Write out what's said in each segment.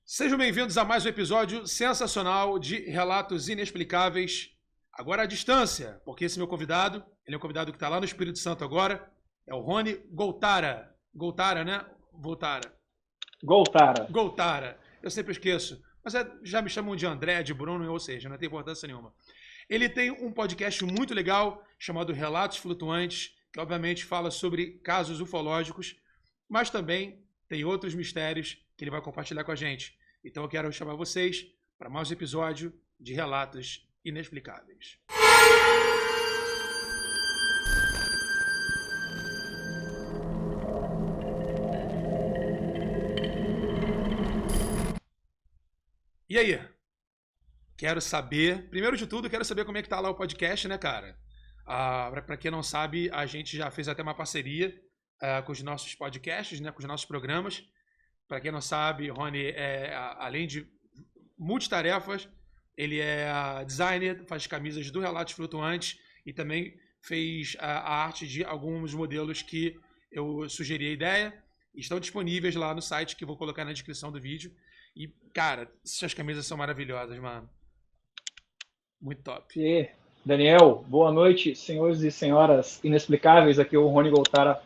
Sejam bem-vindos a mais um episódio sensacional de Relatos Inexplicáveis, agora à distância, porque esse meu convidado, ele é um convidado que está lá no Espírito Santo agora, é o Rony Goltara. Goltara, né? Voltara. Goltara. Eu sempre esqueço, mas já me chamam de André, de Bruno, ou seja, não tem importância nenhuma. Ele tem um podcast muito legal chamado Relatos Flutuantes, que obviamente fala sobre casos ufológicos, mas também tem outros mistérios que ele vai compartilhar com a gente. Então eu quero chamar vocês para mais um episódio de Relatos Inexplicáveis. E aí? Quero saber, primeiro de tudo, quero saber como é que tá lá o podcast, né, cara? Para quem não sabe, a gente já fez até uma parceria com os nossos podcasts, né, com os nossos programas. Para quem não sabe, Rony, além de multitarefas, ele é designer, faz camisas do Relatos Flutuantes e também fez a arte de alguns modelos que eu sugeri a ideia. Estão disponíveis lá no site, que eu vou colocar na descrição do vídeo. E, cara, essas camisas são maravilhosas, mano. Muito top. E Daniel, boa noite, senhores e senhoras inexplicáveis. Aqui é o Rony Goltara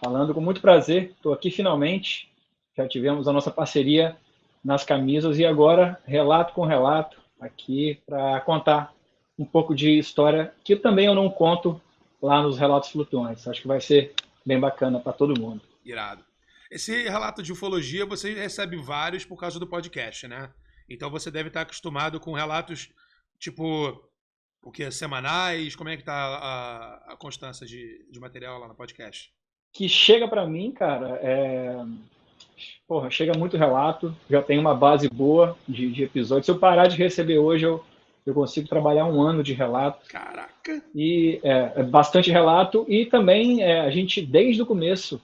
falando com muito prazer. Estou aqui finalmente. Já tivemos a nossa parceria nas camisas e agora relato com relato aqui para contar um pouco de história que também eu não conto lá nos Relatos Flutuantes. Acho que vai ser bem bacana para todo mundo. Irado. Esse relato de ufologia você recebe vários por causa do podcast, né? Então você deve estar acostumado com relatos tipo o que, semanais? Como é que tá a constância de material lá no podcast? Que chega para mim, cara, chega muito relato, já tem uma base boa de episódios. Se eu parar de receber hoje, eu consigo trabalhar um ano de relato. Caraca! E é bastante relato. E também a gente, desde o começo,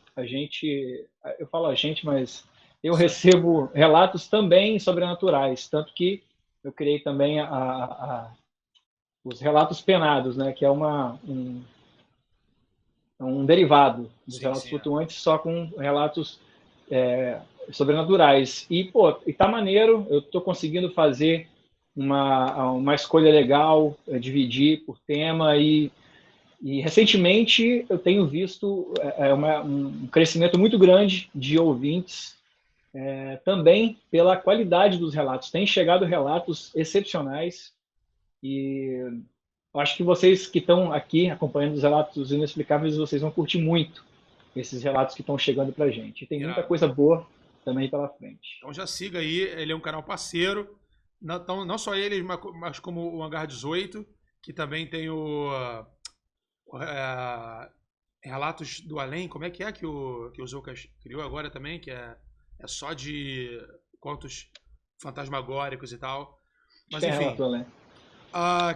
eu falo a gente, mas eu recebo relatos também sobrenaturais. Tanto que eu criei também os relatos penados, né, que é um derivado dos relatos flutuantes, só com relatos sobrenaturais. E tá maneiro, eu tô conseguindo fazer uma escolha legal, dividir por tema e recentemente eu tenho visto um crescimento muito grande de ouvintes, também pela qualidade dos relatos. Tem chegado relatos excepcionais e eu acho que vocês que estão aqui acompanhando os Relatos Inexplicáveis, vocês vão curtir muito esses relatos que estão chegando pra gente. E tem muita coisa boa também pela frente. Então já siga aí, ele é um canal parceiro, não só ele, mas como o Hangar 18, que também tem Relatos do Além, como é que o Zoukas criou agora também, que é só de contos fantasmagóricos e tal. Mas enfim. Relato do Além.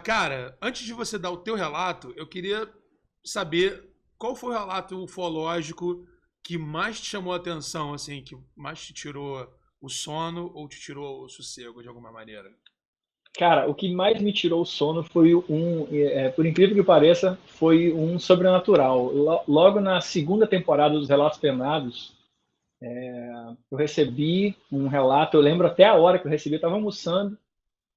Cara, antes de você dar o teu relato, eu queria saber qual foi o relato ufológico que mais te chamou a atenção, assim, que mais te tirou o sono ou te tirou o sossego de alguma maneira? Cara, o que mais me tirou o sono foi por incrível que pareça, foi um sobrenatural. Logo na segunda temporada dos Relatos Penados, eu recebi um relato, eu lembro até a hora que eu recebi, eu estava almoçando,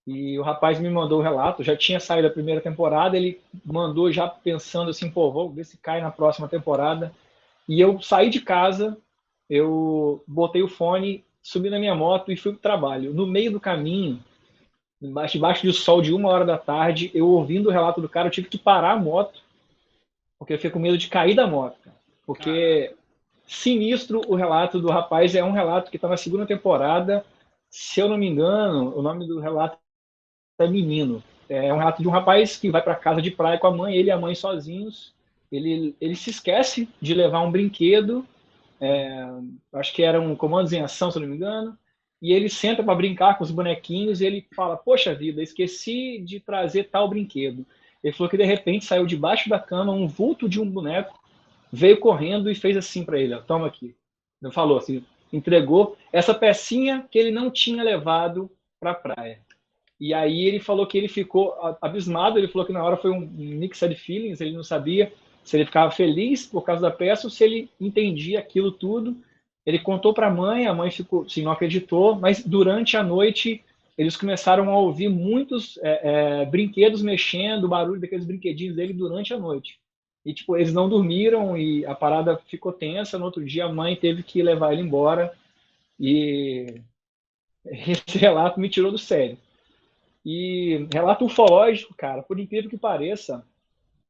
e o rapaz me mandou o relato, já tinha saído a primeira temporada, ele mandou já pensando assim, vou ver se cai na próxima temporada. E eu saí de casa, eu botei o fone, subi na minha moto e fui pro trabalho. No meio do caminho, debaixo do sol de 1h da tarde, eu ouvindo o relato do cara, eu tive que parar a moto, porque eu fiquei com medo de cair da moto, cara. Porque sinistro o relato do rapaz, é um relato que está na segunda temporada, se eu não me engano, o nome do relato é Menino. É um relato de um rapaz que vai para casa de praia com a mãe, ele e a mãe sozinhos. Ele se esquece de levar um brinquedo, acho que era um Comandos em Ação, se eu não me engano, e ele senta para brincar com os bonequinhos e ele fala, poxa vida, esqueci de trazer tal brinquedo. Ele falou que de repente saiu debaixo da cama um vulto de um boneco, veio correndo e fez assim para ele, toma aqui. Ele falou assim, entregou essa pecinha que ele não tinha levado para a praia. E aí ele falou que ele ficou abismado, ele falou que na hora foi um mixed feelings, ele não sabia se ele ficava feliz por causa da peça ou se ele entendia aquilo tudo. Ele contou para a mãe ficou, assim, não acreditou, mas durante a noite eles começaram a ouvir muitos brinquedos mexendo, o barulho daqueles brinquedinhos dele durante a noite. E, tipo, eles não dormiram e a parada ficou tensa. No outro dia, a mãe teve que levar ele embora. E esse relato me tirou do sério. E relato ufológico, cara, por incrível que pareça,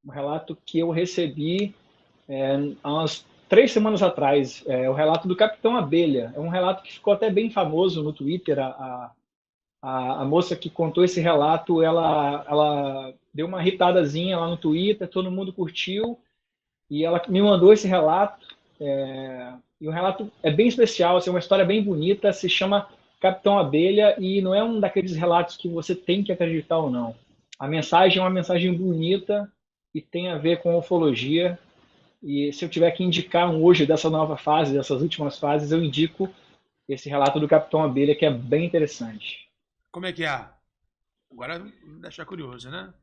um relato que eu recebi há umas 3 semanas atrás, o relato do Capitão Abelha. É um relato que ficou até bem famoso no Twitter. A moça que contou esse relato, ela deu uma irritadazinha lá no Twitter, todo mundo curtiu, e ela me mandou esse relato. E o relato é bem especial, assim, é uma história bem bonita, se chama Capitão Abelha, e não é um daqueles relatos que você tem que acreditar ou não. A mensagem é uma mensagem bonita e tem a ver com ufologia. E se eu tiver que indicar um hoje dessa nova fase, dessas últimas fases, eu indico esse relato do Capitão Abelha, que é bem interessante. Como é que é? Agora me deixar curioso, né?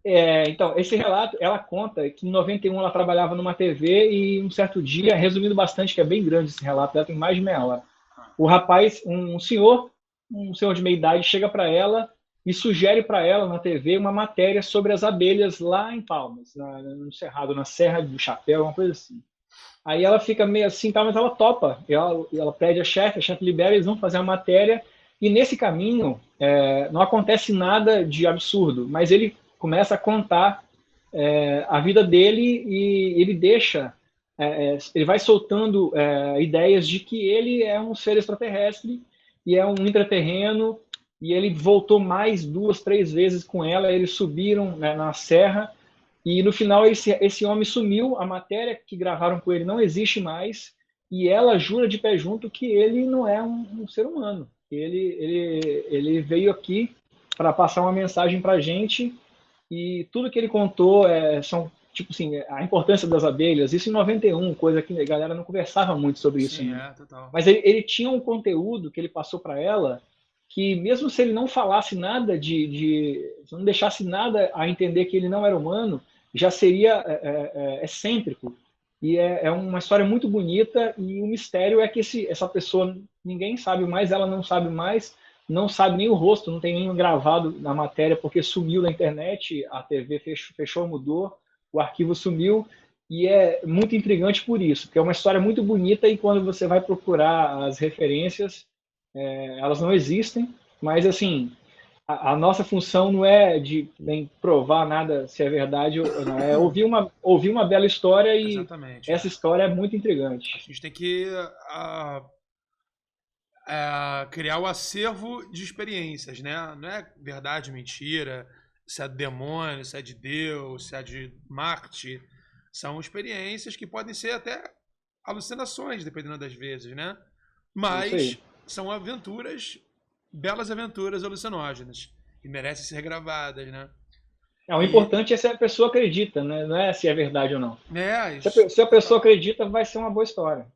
Então, esse relato, ela conta que em 91 ela trabalhava numa TV e um certo dia, resumindo bastante, que é bem grande esse relato, ela tem mais de meia hora. O rapaz, um senhor de meia idade, chega para ela e sugere para ela na TV uma matéria sobre as abelhas lá em Palmas, no Cerrado, na Serra do Chapéu, uma coisa assim. Aí ela fica meio assim, tá, mas ela topa. Ela pede a chefe libera, eles vão fazer a matéria. E nesse caminho, não acontece nada de absurdo, mas ele começa a contar a vida dele e ele ele vai soltando ideias de que ele é um ser extraterrestre e é um intraterreno, e ele voltou mais 2, 3 vezes com ela, eles subiram, né, na serra, e no final esse homem sumiu, a matéria que gravaram com ele não existe mais, e ela jura de pé junto que ele não é um ser humano. Ele veio aqui para passar uma mensagem para a gente, e tudo que ele contou são, tipo assim, a importância das abelhas, isso em 91, coisa que a galera não conversava muito sobre isso, Sim, né? total. Mas ele tinha um conteúdo que ele passou para ela, que mesmo se ele não falasse nada se não deixasse nada a entender que ele não era humano, já seria excêntrico. E é uma história muito bonita, e o mistério é que essa pessoa, ninguém sabe mais, ela não sabe mais, não sabe nem o rosto, não tem nem gravado na matéria, porque sumiu da internet, a TV fechou, mudou, o arquivo sumiu, e é muito intrigante por isso, porque é uma história muito bonita, e quando você vai procurar as referências, elas não existem, mas assim, a nossa função não é de nem provar nada se é verdade ou não, é ouvir uma bela história, e Exatamente. essa história é muito A intrigante. gente tem que criar o acervo de experiências, né? Não é verdade, mentira, se é demônio, se é de Deus, se é de Marte. São experiências que podem ser até alucinações, dependendo das vezes, né? É isso aí. Mas são aventuras, belas aventuras alucinógenas, que merecem ser gravadas, né? O E importante é se a pessoa acredita, né? Não é se é verdade ou não. isso, Se a pessoa acredita, vai ser uma boa história.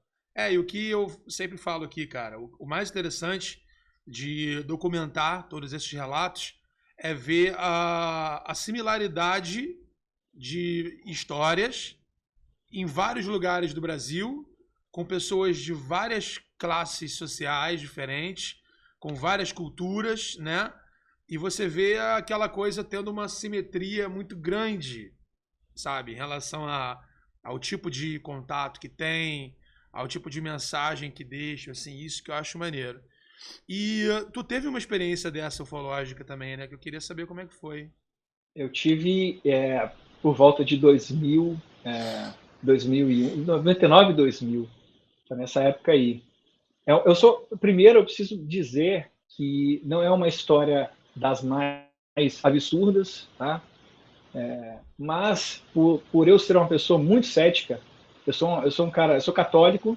e o que eu sempre falo aqui, cara, o mais interessante de documentar todos esses relatos é ver a similaridade de histórias em vários lugares do Brasil, com pessoas de várias classes sociais diferentes, com várias culturas, né? E você vê aquela coisa tendo uma simetria muito grande, sabe, em relação ao tipo de contato que tem, ao tipo de mensagem que deixa, assim, isso que eu acho maneiro. E tu teve uma experiência dessa ufológica também, né? Que eu queria saber como é que foi. Eu tive por volta de 2001, 99 e 2000, tá nessa época aí. Primeiro, eu preciso dizer que não é uma história das mais absurdas, tá? Mas por eu ser uma pessoa muito cética, eu sou um cara, eu sou católico,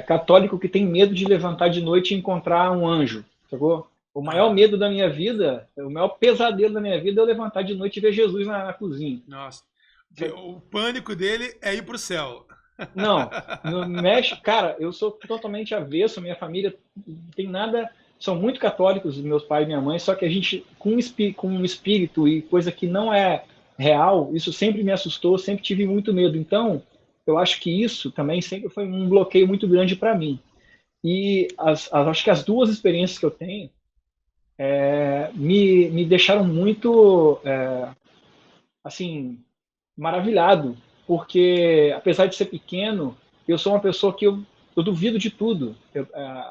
católico que tem medo de levantar de noite e encontrar um anjo, sacou? O maior Aham. medo da minha vida, o maior pesadelo da minha vida é eu levantar de noite e ver Jesus na cozinha. Nossa. O pânico dele é ir pro céu. Não, no México, cara, eu sou totalmente avesso, minha família tem nada, são muito católicos, meus pais e minha mãe, só que a gente, com um espírito e coisa que não é real, isso sempre me assustou, sempre tive muito medo. Então, eu acho que isso também sempre foi um bloqueio muito grande para mim. E acho que as duas experiências que eu tenho me deixaram muito, assim, maravilhado, porque apesar de ser pequeno, eu sou uma pessoa que eu duvido de tudo.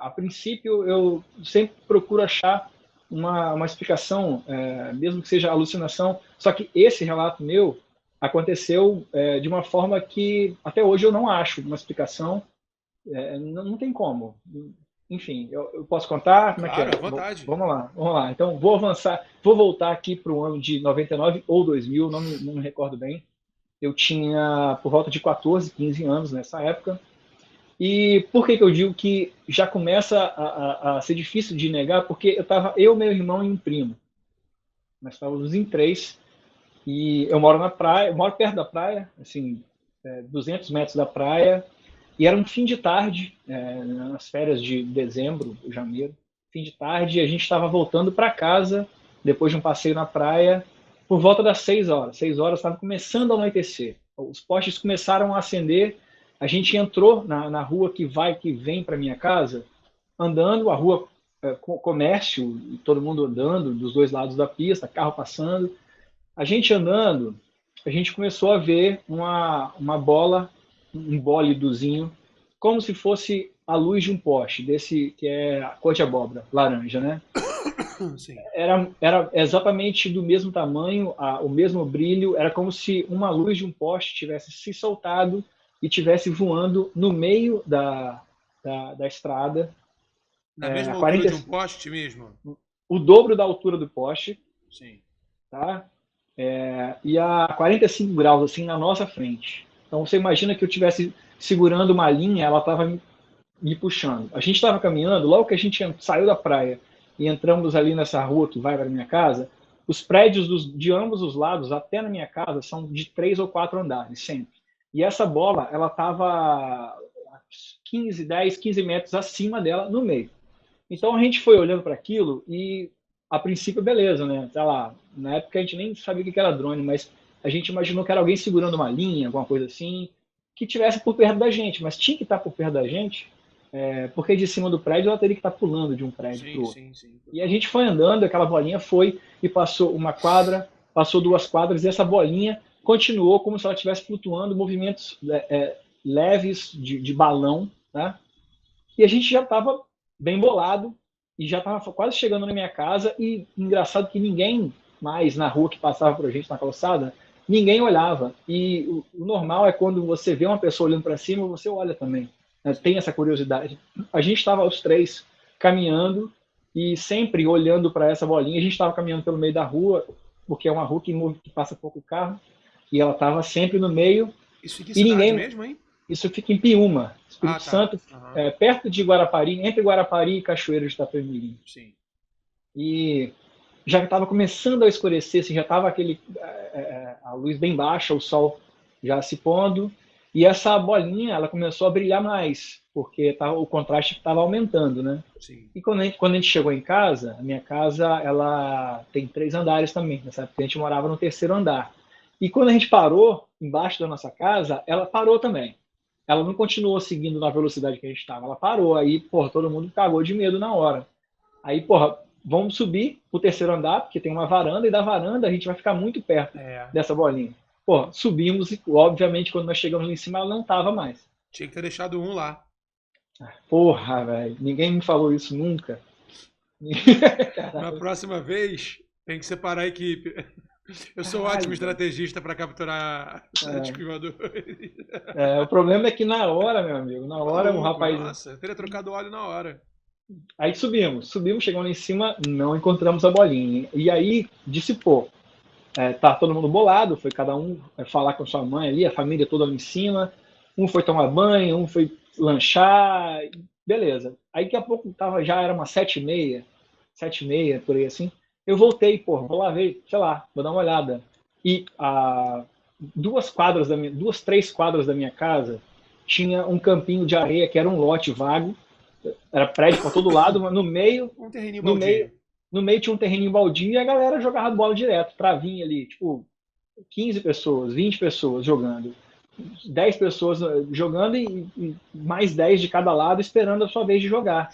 A princípio, eu sempre procuro achar uma explicação, mesmo que seja alucinação. Só que esse relato meu aconteceu de uma forma que até hoje eu não acho uma explicação. Não tem como. Enfim, eu posso contar? Como é que Claro, é? à vontade. Vamos lá. Então, vou avançar, vou voltar aqui para o ano de 99 ou 2000, não me recordo bem. Eu tinha por volta de 14, 15 anos nessa época. E por que eu digo que já começa a ser difícil de negar? Porque eu, meu irmão e um primo. Nós estávamos em três. E eu moro na praia, eu moro perto da praia, assim, 200 metros da praia. E era um fim de tarde, nas férias de dezembro, janeiro. Fim de tarde, e a gente estava voltando para casa, depois de um passeio na praia, por volta das 6 horas. 6 horas estava começando a anoitecer. Os postes começaram a acender. A gente entrou na rua que vem para minha casa, andando, a rua comércio, todo mundo andando dos dois lados da pista, carro passando. A gente andando, a gente começou a ver uma bola, um bólidozinho, como se fosse a luz de um poste, desse que é a cor de abóbora, laranja, né? Sim. Era exatamente do mesmo tamanho, o mesmo brilho, era como se uma luz de um poste tivesse se soltado e tivesse voando no meio da estrada, Na mesma a altura 40, de um poste mesmo? o dobro da altura do poste, Sim. tá? E a 45 graus, assim, na nossa frente. Então, você imagina que eu estivesse segurando uma linha, ela estava me puxando. A gente estava caminhando, logo que a gente saiu da praia e entramos ali nessa rua que vai para a minha casa, os prédios de ambos os lados, até na minha casa, são de 3 ou 4 andares, sempre. E essa bola, ela estava 15 metros acima dela, no meio. Então a gente foi olhando para aquilo e, a princípio, beleza, né? Sei lá, na época a gente nem sabia o que era drone, mas a gente imaginou que era alguém segurando uma linha, alguma coisa assim, que tivesse por perto da gente, mas tinha que estar por perto da gente, porque de cima do prédio ela teria que estar pulando de um prédio para o Sim, outro. sim, sim. E a Total. gente foi andando, aquela bolinha foi e passou uma quadra, passou 2 quadras, e essa bolinha continuou como se ela estivesse flutuando, movimentos leves de balão, né? E a gente já estava bem bolado e já estava quase chegando na minha casa. E engraçado que ninguém mais na rua que passava por a gente na calçada, ninguém olhava. E o normal é quando você vê uma pessoa olhando para cima, você olha também, né? Tem essa curiosidade. A gente estava os três caminhando e sempre olhando para essa bolinha. A gente estava caminhando pelo meio da rua, porque é uma rua que passa pouco carro, e ela estava sempre no meio. Isso fica em E cidade ninguém, mesmo, hein? isso fica em Piúma, Ah, Espírito tá. Santo, Aham. perto de Guarapari, entre Guarapari e Cachoeiro de Itapemirim. Sim. E já estava começando a escurecer, assim, já estava a luz bem baixa, o sol já se pondo, e essa bolinha ela começou a brilhar mais, porque o contraste estava aumentando, né? Sim. E quando a gente chegou em casa, a minha casa ela tem 3 andares também, nessa época a gente morava no terceiro andar. E quando a gente parou embaixo da nossa casa, ela parou também. Ela não continuou seguindo na velocidade que a gente estava, ela parou. Aí, porra, todo mundo cagou de medo na hora. Aí, porra, vamos subir pro terceiro andar, porque tem uma varanda, e da varanda a gente vai ficar muito perto É. dessa bolinha. Porra, subimos e, obviamente, quando nós chegamos lá em cima, ela não estava mais. Tinha que ter deixado um lá. Porra, velho, ninguém me falou isso nunca. Na próxima vez, tem que separar a equipe. Eu sou ótimo Caralho, velho. estrategista para capturar espivadores. O problema é que na hora, meu amigo, na hora o Maluco, rapaz. nossa, eu teria trocado óleo na hora. Aí subimos, chegamos lá em cima, não encontramos a bolinha. E aí dissipou. Tá todo mundo bolado, foi cada um falar com sua mãe ali, a família toda ali em cima. Um foi tomar banho, um foi lanchar, beleza. Aí daqui a pouco já era umas 7h30, 7h30, por aí assim. Eu voltei, pô, vou lá ver, sei lá, vou dar uma olhada. E 3 quadras da minha casa tinha um campinho de areia que era um lote vago, era prédio para todo lado, mas no meio, Um terreninho no meio, baldio. no meio tinha um terreninho baldio e a galera jogava bola direto, travinha ali, tipo 15 pessoas, 20 pessoas jogando. 10 pessoas jogando e mais 10 de cada lado esperando a sua vez de jogar.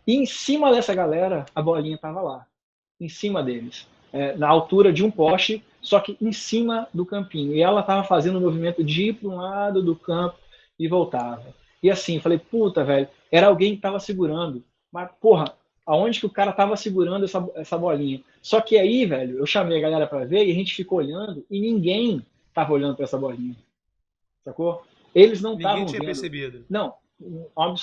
E em cima dessa galera, a bolinha estava lá, em cima deles, na altura de um poste, só que em cima do campinho. E ela estava fazendo o movimento de ir para um lado do campo e voltava. E assim, falei, puta, velho, era alguém que estava segurando. Mas, porra, aonde que o cara estava segurando essa bolinha? Só que aí, velho, eu chamei a galera para ver e a gente ficou olhando e ninguém estava olhando para essa bolinha. Sacou? Eles não Ninguém estavam tinha vendo. percebido. Não, a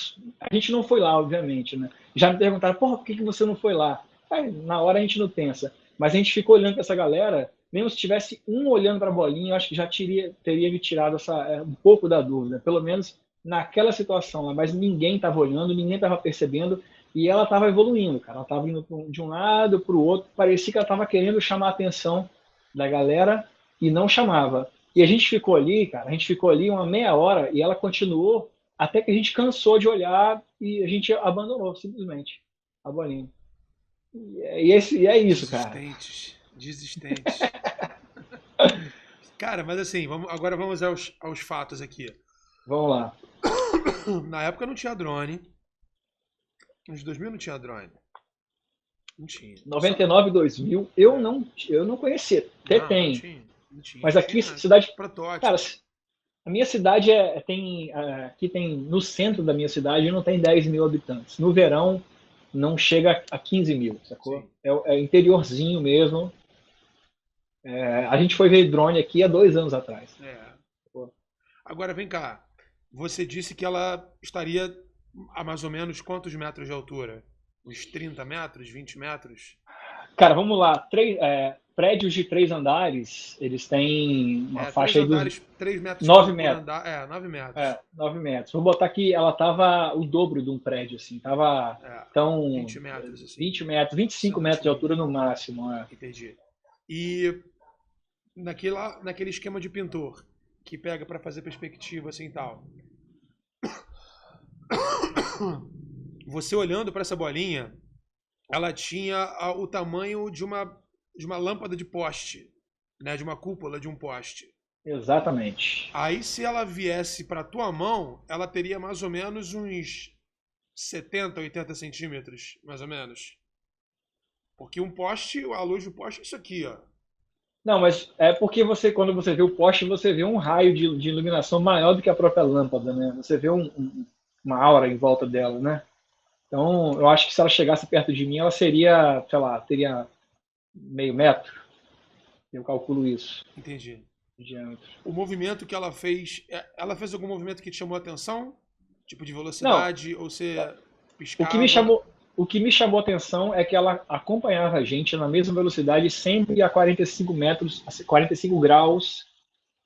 gente não foi lá, obviamente, né? Já me perguntaram, porra, por que você não foi lá? Aí, na hora a gente não pensa. Mas a gente ficou olhando para essa galera, mesmo se tivesse um olhando para a bolinha, eu acho que já teria me tirado um pouco da dúvida, pelo menos naquela situação lá. Mas ninguém estava olhando, ninguém estava percebendo, e ela estava evoluindo, cara. Ela estava indo de um lado para o outro, parecia que ela estava querendo chamar a atenção da galera e não chamava. E a gente ficou ali, cara, a gente ficou ali uma meia hora e ela continuou até que a gente cansou de olhar e a gente abandonou simplesmente a bolinha. E é isso, cara. Desistentes. Desistentes. Cara, mas assim, agora vamos aos fatos aqui. Vamos lá. Na época não tinha drone. Nos 2000 não tinha drone. Não tinha. 99, 2000, eu não conhecia. Até Não, tem. não tinha. Não tinha. Mas aqui, Tinha cidade. protótipo. Cara, a minha cidade aqui tem, no centro da minha cidade, não tem 10 mil habitantes. No verão, não chega a 15 mil, sacou? Sim. É interiorzinho mesmo. A gente foi ver drone aqui há 2 anos atrás. É. Sacou? Agora vem cá. Você disse que ela estaria a mais ou menos quantos metros de altura? Uns 30 metros, 20 metros? Cara, vamos lá. Prédios de 3 andares, eles têm uma Três faixa aí dos andares, 3 metros 9 por metros. andar. 9 metros. 9 metros. Vou botar que ela tava o dobro de um prédio, assim. Tava É, então 20 metros, assim. 20 metros, 25 metros de altura no máximo. Entendi. E naquele esquema de pintor, que pega para fazer perspectiva assim e tal. Você olhando para essa bolinha, ela tinha o tamanho de uma lâmpada de poste, né, de uma cúpula de um poste. Exatamente. Aí se ela viesse para tua mão, ela teria mais ou menos uns 70, 80 centímetros, mais ou menos. Porque um poste, a luz do poste é isso aqui, ó. Não, mas é porque quando você vê o poste, você vê um raio de iluminação maior do que a própria lâmpada, né? Você vê uma aura em volta dela, né? Então, eu acho que se ela chegasse perto de mim, ela seria, sei lá, teria meio metro. Eu calculo isso Entendi. de diâmetro. O movimento que ela fez algum movimento que te chamou a atenção? Tipo de Não, velocidade? Ou você o que me piscava? chamou, o que me chamou a atenção é que ela acompanhava a gente na mesma velocidade, sempre a 45 metros, a 45 graus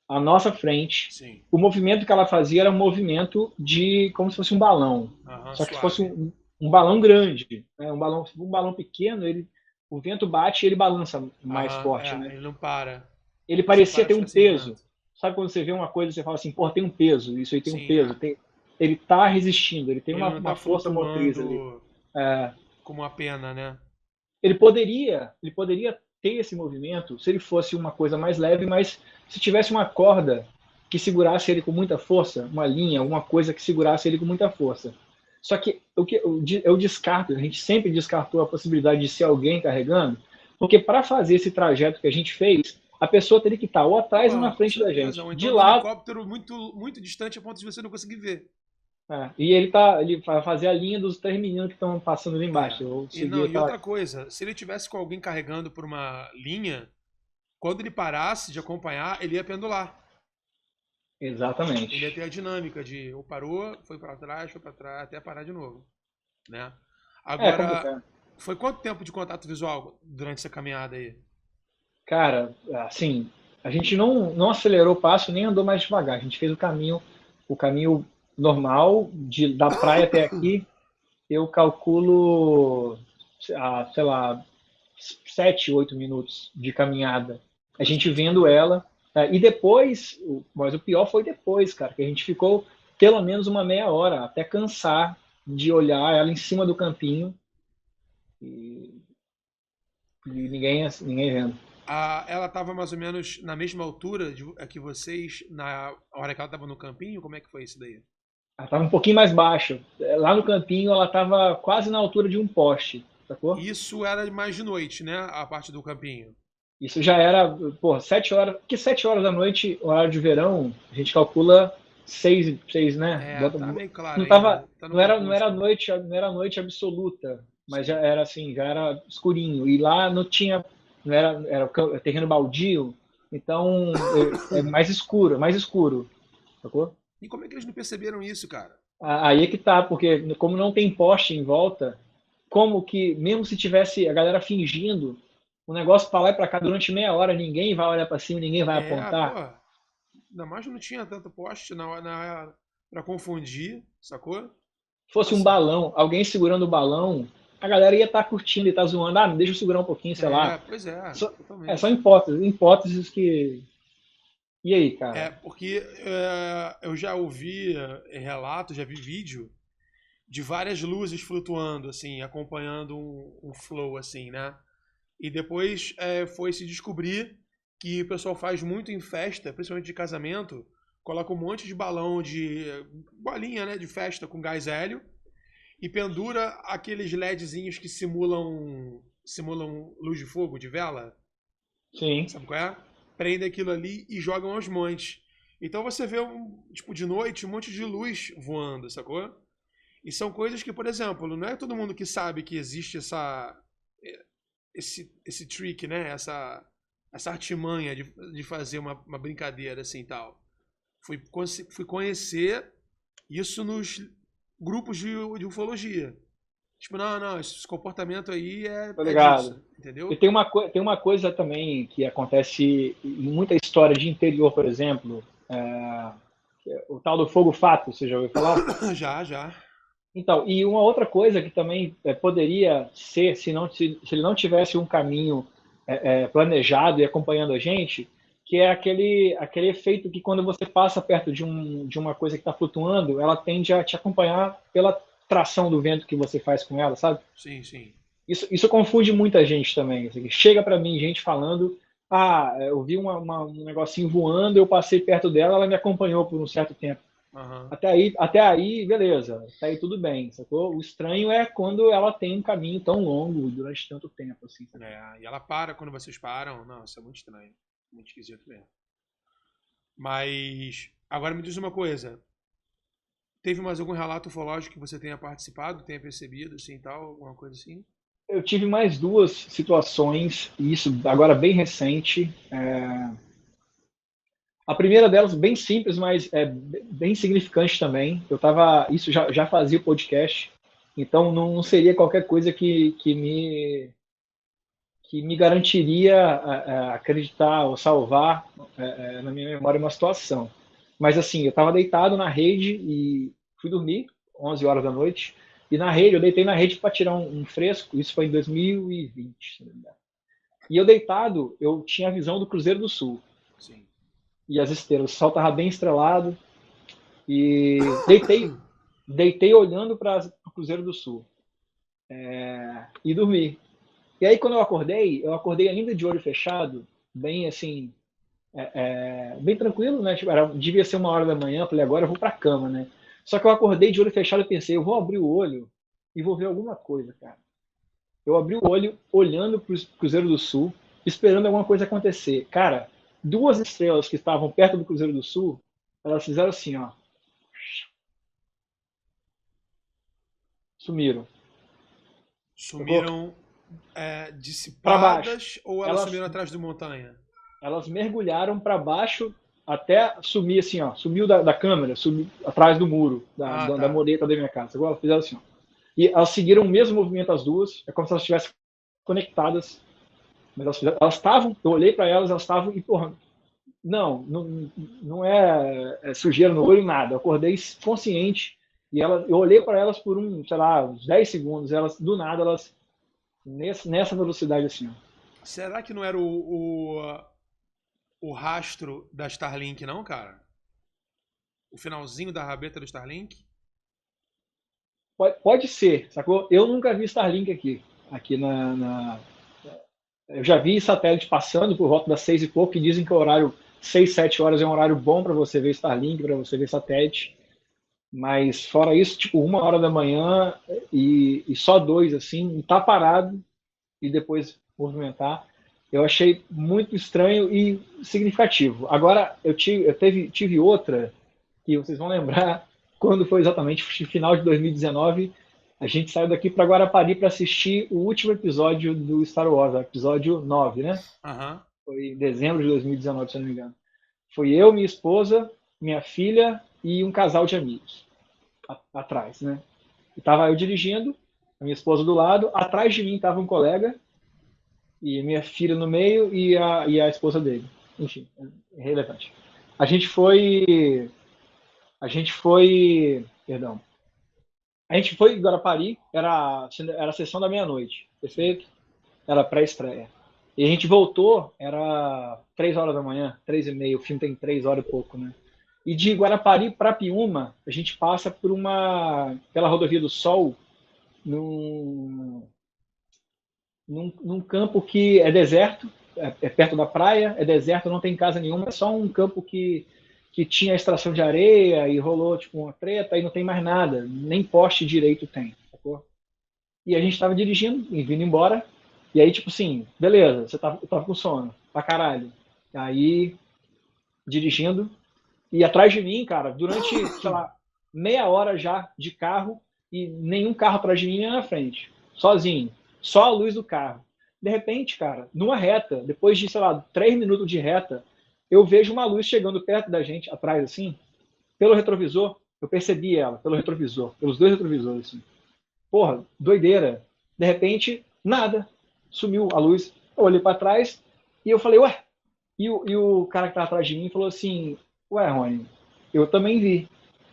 à nossa frente. Sim. O movimento que ela fazia era um movimento de como se fosse um balão. Aham, Só que se fosse suave. um balão grande, né? Um balão pequeno, o vento bate e ele balança mais Aham, forte, né? ele não para. Ele Só parecia para ter de um ficar sem peso. vento. Sabe quando você vê uma coisa e você fala assim, pô, tem um peso, isso aí tem um Sim, peso. é. Ele está resistindo, ele tem Ele não uma tá força motriz ali. flutuando É, como uma pena, né? ele poderia ter esse movimento se ele fosse uma coisa mais leve, mas se tivesse uma corda que segurasse ele com muita força, uma linha, alguma coisa que segurasse ele com muita força. Só que eu descarto, a gente sempre descartou a possibilidade de ser alguém carregando, porque para fazer esse trajeto que a gente fez, a pessoa teria que estar ou atrás ou na Porra, com frente da certeza. gente. Ou De então no lado, helicóptero muito, muito distante a ponto de você não conseguir ver. e ele vai fazer a linha dos 3 meninos que estão passando ali embaixo. É. Eu E segui não, e aquela. outra coisa, se ele tivesse com alguém carregando por uma linha, quando ele parasse de acompanhar, ele ia pendular. Ele ia Exatamente. ter a dinâmica de ou parou, foi para trás, até parar de novo, né? É Agora, complicado. foi quanto tempo de contato visual durante essa caminhada aí? Cara, assim, a gente não acelerou o passo nem andou mais devagar. A gente fez o caminho normal da praia até aqui. Eu calculo, sei lá, 7, 8 minutos de caminhada. A gente Bastante vendo coisa. ela. E depois, mas o pior foi depois, cara, que a gente ficou pelo menos uma meia hora até cansar de olhar ela em cima do campinho e ninguém vendo. Ela tava mais ou menos na mesma altura que vocês na hora que ela tava no campinho? Como é que foi isso daí? Ela estava um pouquinho mais baixa. Lá no campinho ela estava quase na altura de um poste, sacou? Isso era mais de noite, né? A parte do campinho. Isso já era, pô, 7 horas, porque 7 horas da noite, horário de verão, a gente calcula seis, né? É, tá meio claro Não tava, ainda. Tá no não era crepúsculo. noite, não era noite absoluta, mas já Sim. era assim, já era escurinho. E lá não tinha, não era, era terreno baldio, então é mais escuro, sacou? E como é que eles não perceberam isso, cara? Aí é que tá, porque como não tem poste em volta, como que, mesmo se tivesse a galera fingindo, o negócio para lá e para cá durante meia hora, ninguém vai olhar para cima, ninguém vai Pô, apontar. ainda mais não tinha tanto poste pra confundir, sacou? Se fosse um Nossa, balão, alguém segurando o balão, a galera ia estar curtindo e estar zoando. Ah, deixa eu segurar um pouquinho, sei lá. pois é, Só totalmente. hipóteses que. E aí, cara? Porque eu já ouvi relatos, já vi vídeo de várias luzes flutuando, assim, acompanhando um flow, assim, né? E depois foi se descobrir que o pessoal faz muito em festa, principalmente de casamento, coloca um monte de balão de bolinha, né, de festa com gás hélio e pendura aqueles LEDzinhos que simulam luz de fogo, de vela, Sim. sabe qual é? Prende aquilo ali e jogam aos montes. Então você vê tipo de noite um monte de luz voando, sacou? E são coisas que, por exemplo, não é todo mundo que sabe que existe esse trick, né? Essa artimanha de fazer uma brincadeira assim tal. Fui conhecer isso nos grupos de ufologia. Tipo, não, esse comportamento aí Tá é ligado? disso, E entendeu? tem uma coisa também que acontece em muita história de interior, por exemplo, o tal do fogo fato, você já ouviu falar? Já, já. Então, e uma outra coisa que também poderia ser, se ele não tivesse um caminho planejado e acompanhando a gente, que é aquele efeito que quando você passa perto de uma coisa que está flutuando, ela tende a te acompanhar pela tração do vento que você faz com ela, sabe? Sim, sim. Isso confunde muita gente também. Assim, chega para mim gente falando, eu vi um negocinho voando, eu passei perto dela, ela me acompanhou por um certo tempo. Aham. Até aí, beleza. Até aí tudo bem, sacou? O estranho é quando ela tem um caminho tão longo durante tanto tempo, assim, sacou? E ela para quando vocês param. Não, isso é muito estranho. Muito esquisito mesmo. Mas, agora me diz uma coisa. Teve mais algum relato ufológico que você tenha participado, tenha percebido, assim, tal, alguma coisa assim? Eu tive mais duas situações, e isso agora bem recente. A primeira delas, bem simples, mas bem significante também. Isso já fazia o podcast, então não seria qualquer coisa que me garantiria acreditar ou salvar na minha memória uma situação. Mas assim, eu estava deitado na rede e fui dormir, 11 horas da noite, e eu deitei na rede para tirar um fresco, isso foi em 2020, se não me engano. E eu deitado, eu tinha a visão do Cruzeiro do Sul Sim. e as estrelas, o sol estava bem estrelado e deitei olhando para o Cruzeiro do Sul e dormi. E aí quando eu acordei ainda de olho fechado, bem assim, bem tranquilo, né? Tipo, devia ser 1 hora da manhã, falei, agora eu vou pra cama, né? Só que eu acordei de olho fechado e pensei, eu vou abrir o olho e vou ver alguma coisa, cara. Eu abri o olho, olhando pro Cruzeiro do Sul, esperando alguma coisa acontecer. Cara, duas estrelas que estavam perto do Cruzeiro do Sul, elas fizeram assim, ó, sumiram. Sacou? Sumiram Pra baixo. dissipadas ou elas Elas, sumiram atrás de montanha? elas mergulharam para baixo até sumir assim, ó, sumiu da câmera, sumiu atrás do muro, Ah, da tá. mureta da minha casa. Agora elas fizeram assim, ó. E elas seguiram o mesmo movimento as duas, é como se elas estivessem conectadas. Mas elas estavam, eu olhei para elas estavam, e porra, não é sujeira no olho, nada. Eu acordei consciente e eu olhei para elas por sei lá, uns 10 segundos, do nada, nessa velocidade assim, ó. Será que não era o rastro da Starlink, não, cara? O finalzinho da rabeta do Starlink? Pode ser, sacou? Eu nunca vi Starlink aqui Eu já vi satélite passando por volta das 6 e pouco, que dizem que o horário 6, 7 horas é um horário bom para você ver Starlink, para você ver satélite. Mas fora isso, tipo, 1 hora da manhã e só dois, assim, e tá parado e depois movimentar. Eu achei muito estranho e significativo. Agora, tive outra, que vocês vão lembrar, quando foi exatamente final de 2019, a gente saiu daqui para Guarapari para assistir o último episódio do Star Wars, o episódio 9, né? Aham. Foi em dezembro de 2019, se eu não me engano. Foi eu, minha esposa, minha filha e um casal de amigos atrás, né? E tava eu dirigindo, a minha esposa do lado, atrás de mim estava um colega e minha filha no meio e a esposa dele. Enfim, é relevante. A gente foi, perdão, a gente foi em Guarapari, era a sessão da meia-noite, perfeito? Era pré-estreia. E a gente voltou, era 3 horas da manhã, 3h30, o filme tem 3 horas e pouco, né? E de Guarapari para Piúma, a gente passa pela rodovia do Sol, num, num campo que é deserto, é perto da praia, é deserto, não tem casa nenhuma, é só um campo que tinha extração de areia e rolou tipo uma treta e não tem mais nada, nem poste direito tem, sacou? E a gente tava dirigindo e vindo embora, e aí tipo assim, beleza, eu tava com sono, pra caralho. Aí, dirigindo, e atrás de mim, cara, durante, sei lá, meia hora já de carro e nenhum carro atrás de mim nem na frente. Sozinho. Só a luz do carro. De repente, cara, numa reta, depois de, sei lá, 3 minutos de reta, eu vejo uma luz chegando perto da gente, atrás, assim, pelo retrovisor. Eu percebi ela, pelo retrovisor, pelos dois retrovisores, assim. Porra, doideira. De repente, nada. Sumiu a luz. Eu olhei para trás e eu falei, ué, e o cara que tá atrás de mim falou assim, ué, Rony, eu também vi.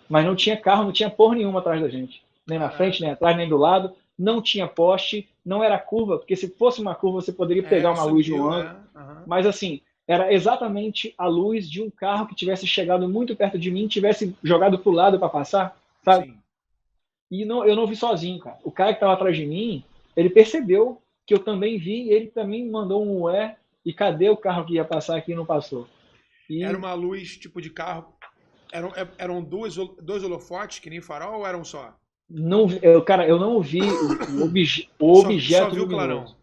Mas não tinha carro, não tinha porra nenhuma atrás da gente. Nem na frente, nem Caraca. atrás, nem do lado. Não tinha poste, não era curva, porque se fosse uma curva você poderia pegar É, uma luz de um subiu, ângulo. é. Aham. Mas assim, era exatamente a luz de um carro que tivesse chegado muito perto de mim, tivesse jogado pro lado para passar, sabe? Sim. E não, eu não vi sozinho, cara. O cara que estava atrás de mim, ele percebeu que eu também vi, e ele também mandou um ué, e cadê o carro que ia passar aqui e não passou? Era E uma luz tipo de carro. Eram dois holofotes, que nem farol, ou eram um só? não, cara, eu não vi o Só objeto viu o clarão. luminoso.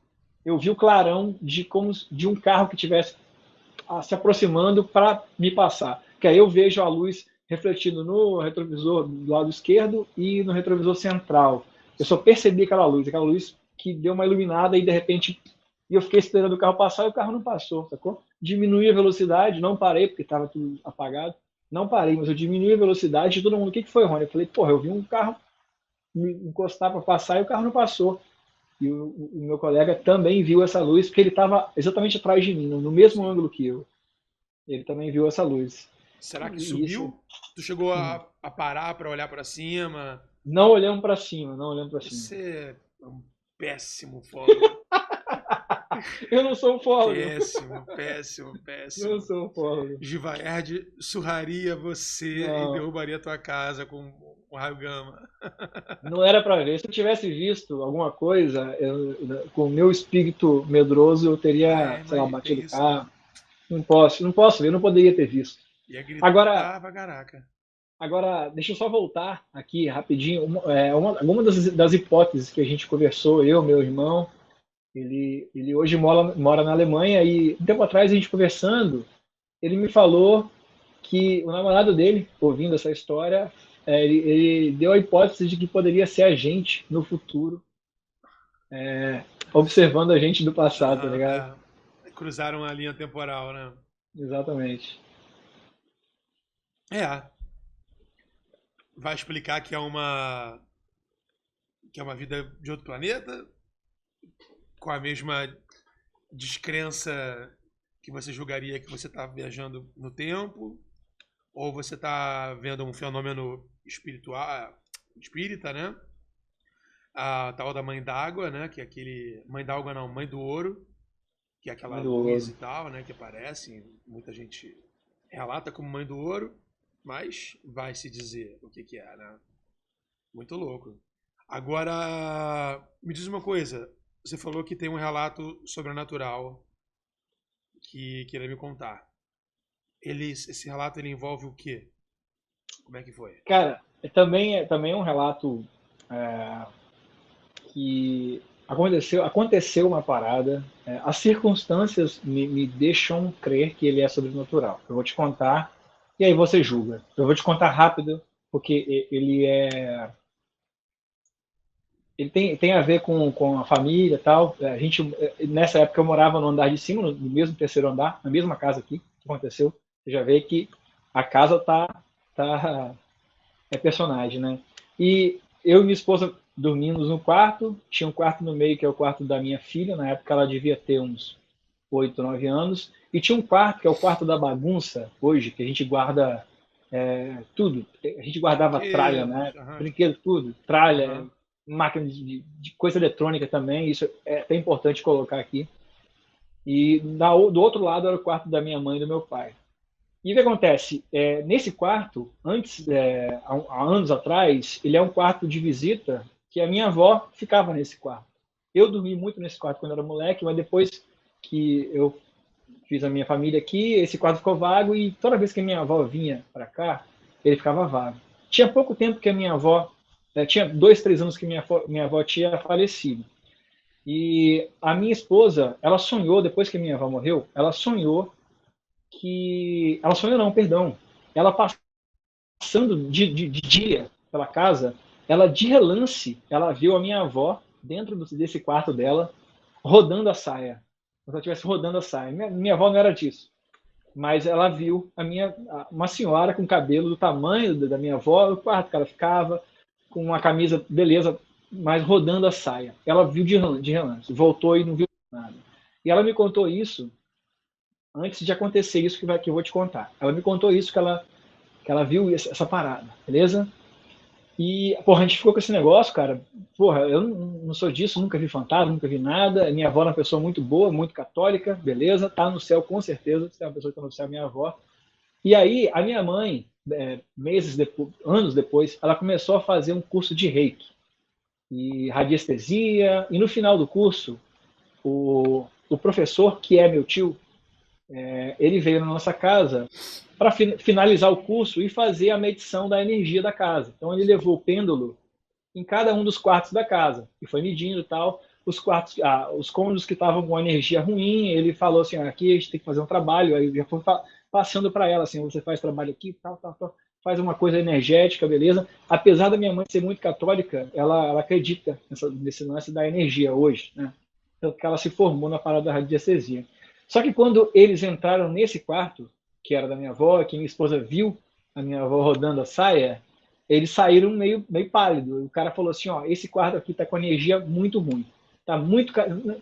Eu vi o clarão de um carro que tivesse se aproximando para me passar. Que aí eu vejo a luz refletindo no retrovisor do lado esquerdo e no retrovisor central. Eu só Sim. percebi aquela luz que deu uma iluminada e de repente eu fiquei esperando o carro passar e o carro não passou, sacou? Diminui a velocidade, não parei porque estava tudo apagado. Não parei, mas eu diminui a velocidade e todo mundo, o que foi, Rony? Eu falei, porra, eu vi um carro me encostar para passar e o carro não passou. E o meu colega também viu essa luz, porque ele estava exatamente atrás de mim, no mesmo Sim. ângulo que eu. Ele também viu essa luz. Será que E isso. subiu? Tu chegou a parar pra olhar pra cima? Não olhando para cima, não olhando para cima. Você é um péssimo fólogo. Eu não sou ufólogo. Péssimo, péssimo, Eu não péssimo. sou ufólogo. Givaerd surraria você e Não, derrubaria tua casa com um raio gama. não era para ver. Se eu tivesse visto alguma coisa, com o meu espírito medroso, eu teria, É, sei lá, mas tem batido o isso, né? carro. Não posso ver, não poderia ter visto. Ia Agora, gritar pra caraca. agora, deixa eu só voltar aqui rapidinho. Alguma das hipóteses que a gente conversou, eu, meu irmão, ele hoje mora na Alemanha e um tempo atrás a gente conversando, ele me falou que o namorado dele, ouvindo essa história, ele deu a hipótese de que poderia ser a gente no futuro, observando a gente do passado, tá Aham, ligado? é. Cruzaram a linha temporal, né? Exatamente. É. Vai explicar que é uma vida de outro planeta, com a mesma descrença que você julgaria que você está viajando no tempo, ou você está vendo um fenômeno espiritual, espírita, né? A tal da mãe d'água, né? Que é aquele. Mãe d'água não, mãe do ouro, que é aquela Mãe do luz ouro. e tal, né? Que aparece. Muita gente relata como mãe do ouro, mas vai se dizer o que que é, né? Muito louco. Agora, me diz uma coisa. Você falou que tem um relato sobrenatural que queria me contar. Esse relato ele envolve o quê? Como é que foi? Cara, também é um relato é, que aconteceu uma parada. As circunstâncias me deixam crer que ele é sobrenatural. Eu vou te contar e aí você julga. Eu vou te contar rápido porque ele tem a ver com a família e tal. A gente, nessa época eu morava no andar de cima, no mesmo terceiro andar, na mesma casa aqui, que aconteceu. Você já vê que a casa tá é personagem, né? E eu e minha esposa dormimos no quarto, tinha um quarto no meio que é o quarto da minha filha, na época ela devia ter uns 8, 9 anos, e tinha um quarto que é o quarto da bagunça, hoje, que a gente guarda tudo. A gente guardava tralha, né? Brinquedos. Aham. Brinquedo, tudo. Tralha, Aham. máquina de coisa eletrônica também, isso é até importante colocar aqui. E do outro lado era o quarto da minha mãe e do meu pai. E o que acontece? Nesse quarto, há anos atrás, ele é um quarto de visita que a minha avó ficava nesse quarto. Eu dormi muito nesse quarto quando era moleque, mas depois que eu fiz a minha família aqui, esse quarto ficou vago e toda vez que a minha avó vinha para cá, ele ficava vago. Tinha pouco tempo que a minha avó, tinha 2, 3 anos que minha avó tinha falecido. E a minha esposa, ela sonhou, depois que a minha avó morreu, ela sonhou que. Ela sonhou não, perdão. Ela passando de dia pela casa, ela de relance, ela viu a minha avó dentro desse quarto dela, rodando a saia. Como se ela estivesse rodando a saia. Minha avó não era disso. Mas ela viu uma senhora com cabelo do tamanho da minha avó no quarto que ela ficava, com uma camisa, beleza, mas rodando a saia. Ela viu de relance, voltou e não viu nada. E ela me contou isso antes de acontecer isso que eu vou te contar. Ela me contou isso que ela viu essa parada, beleza? E, porra, a gente ficou com esse negócio, cara. Porra, eu não sou disso, nunca vi fantasma, nunca vi nada. Minha avó é uma pessoa muito boa, muito católica, beleza? Tá no céu com certeza. Se é uma pessoa que tá no céu, é minha avó. E aí, a minha mãe, meses depois, anos depois, ela começou a fazer um curso de reiki e radiestesia. E no final do curso, o professor, que é meu tio, ele veio na nossa casa para finalizar o curso e fazer a medição da energia da casa. Então ele levou o pêndulo em cada um dos quartos da casa e foi medindo e tal. Os cômodos que estavam com energia ruim, ele falou assim: aqui a gente tem que fazer um trabalho. Aí já foi passando para ela assim: você faz trabalho aqui, tal, tal, tal, faz uma coisa energética, beleza? Apesar da minha mãe ser muito católica, ela acredita nesse lance da energia hoje, né? Tanto que ela se formou na parada da radiestesia. Só que quando eles entraram nesse quarto, que era da minha avó, que minha esposa viu a minha avó rodando a saia, eles saíram meio pálido. O cara falou assim: ó, esse quarto aqui tá com energia muito ruim. Tá muito.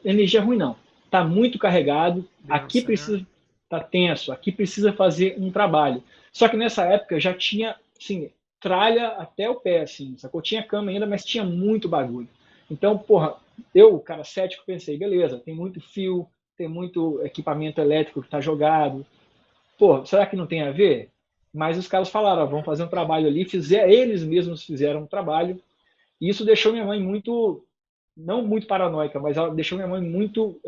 Energia ruim não. Tá muito carregado. Aqui Densa, né? precisa. Tá tenso. Aqui precisa fazer um trabalho. Só que nessa época já tinha, assim, tralha até o pé, assim, sacou? Tinha cama ainda, mas tinha muito bagulho. Então, porra, eu, cara cético, pensei: beleza, tem muito fio, tem muito equipamento elétrico que está jogado. Pô, será que não tem a ver? Mas os caras falaram: ó, vamos fazer um trabalho ali. Eles mesmos fizeram um trabalho. E isso deixou minha mãe muito, não muito paranoica, mas ela deixou minha mãe muito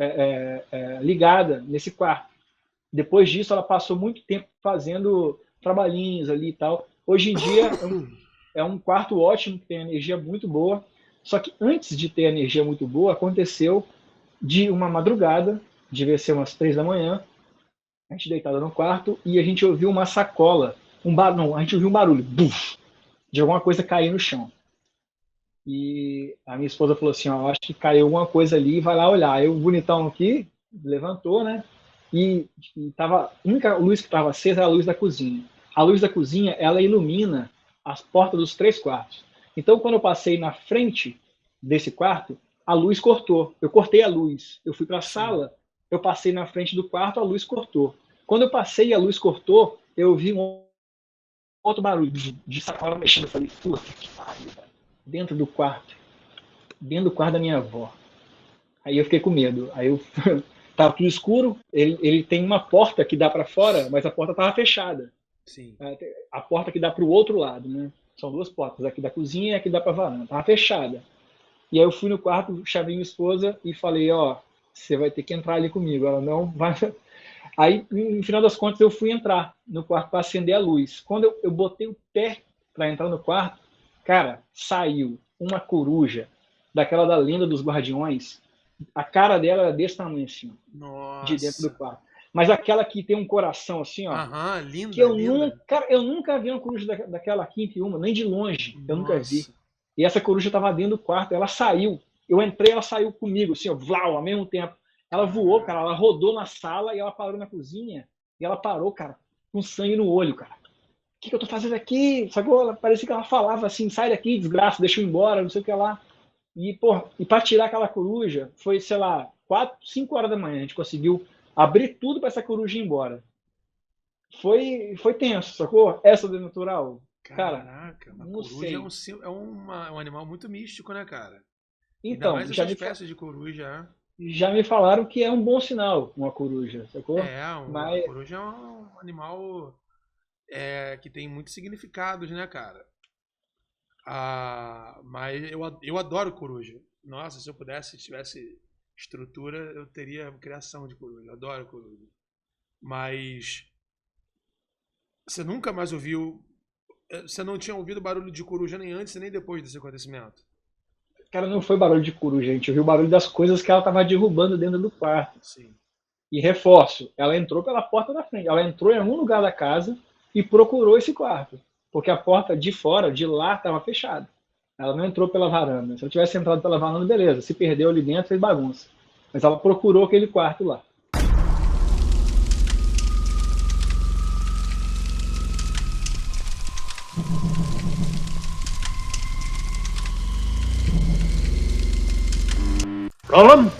ligada nesse quarto. Depois disso, ela passou muito tempo fazendo trabalhinhos ali e tal. Hoje em dia é um quarto ótimo, que tem energia muito boa. Só que antes de ter energia muito boa, aconteceu de uma madrugada, devia ser umas 3 da manhã, a gente deitado no quarto e a gente ouviu uma sacola, não, a gente ouviu um barulho, buf, de alguma coisa cair no chão. E a minha esposa falou assim: ó, acho que caiu alguma coisa ali, vai lá olhar. Aí o bonitão aqui levantou, né? E tava, a única luz que estava acesa era a luz da cozinha. A luz da cozinha, ela ilumina as portas dos 3 quartos. Então, quando eu passei na frente desse quarto, a luz cortou. Eu cortei a luz. Eu fui para a Sim. sala, eu passei na frente do quarto, a luz cortou. Quando eu passei e a luz cortou, eu vi um outro barulho de sacola mexendo. Eu falei: puta que pariu, dentro do quarto, dentro do quarto da minha avó. Aí eu fiquei com medo. Aí eu tava tudo escuro. Ele tem uma porta que dá para fora, mas a porta tava fechada. Sim. A porta que dá para o outro lado, né? São 2 portas, aqui da cozinha e aqui dá para varanda. Tava fechada. E aí eu fui no quarto, chamei minha esposa e falei, ó, você vai ter que entrar ali comigo. Ela não vai. Aí, no final das contas, eu fui entrar no quarto para acender a luz. Quando eu botei o pé para entrar no quarto, cara, saiu uma coruja, daquela da lenda dos guardiões. A cara dela era desse tamanho assim, de dentro do Nossa. quarto. Mas aquela que tem um coração assim, ó, Aham, que linda, linda. eu nunca vi uma coruja daquela aqui em Piúma, nem de longe, eu nunca vi. Nossa. E essa coruja estava dentro do quarto, ela saiu. Eu entrei, ela saiu comigo, assim, ó, vlau, ao mesmo tempo. Ela voou, cara, ela rodou na sala e ela parou na cozinha. E ela parou, cara, com sangue no olho, cara. O que eu tô fazendo aqui? Sacou? Parecia que ela falava assim, sai daqui, desgraça, deixa eu ir embora, não sei o que lá. E, pô, e para tirar aquela coruja, foi, sei lá, 4, 5 horas da manhã, a gente conseguiu abrir tudo para essa coruja ir embora. Foi tenso, sacou? Essa do natural, cara, Caraca, uma não coruja é sei. um animal muito místico, né, cara? Ainda Então, mais essa espécie de coruja. já me falaram que é um bom sinal uma coruja, sacou? A Mas, coruja é um animal que tem muitos significados, né, cara? Mas eu adoro coruja. Nossa, se eu pudesse, se tivesse estrutura, eu teria criação de coruja. Eu adoro coruja. Mas você nunca mais ouviu. Você não tinha ouvido barulho de coruja nem antes nem depois desse acontecimento. cara, não foi barulho de coruja, a gente ouviu o barulho das coisas que ela tava derrubando dentro do quarto. Sim. E reforço, ela entrou pela porta da frente. Ela entrou em algum lugar da casa e procurou esse quarto. Porque a porta de fora, de lá, estava fechada. Ela não entrou pela varanda. Se ela tivesse entrado pela varanda, beleza. Se perdeu ali dentro, fez bagunça. Mas ela procurou aquele quarto lá. Roland,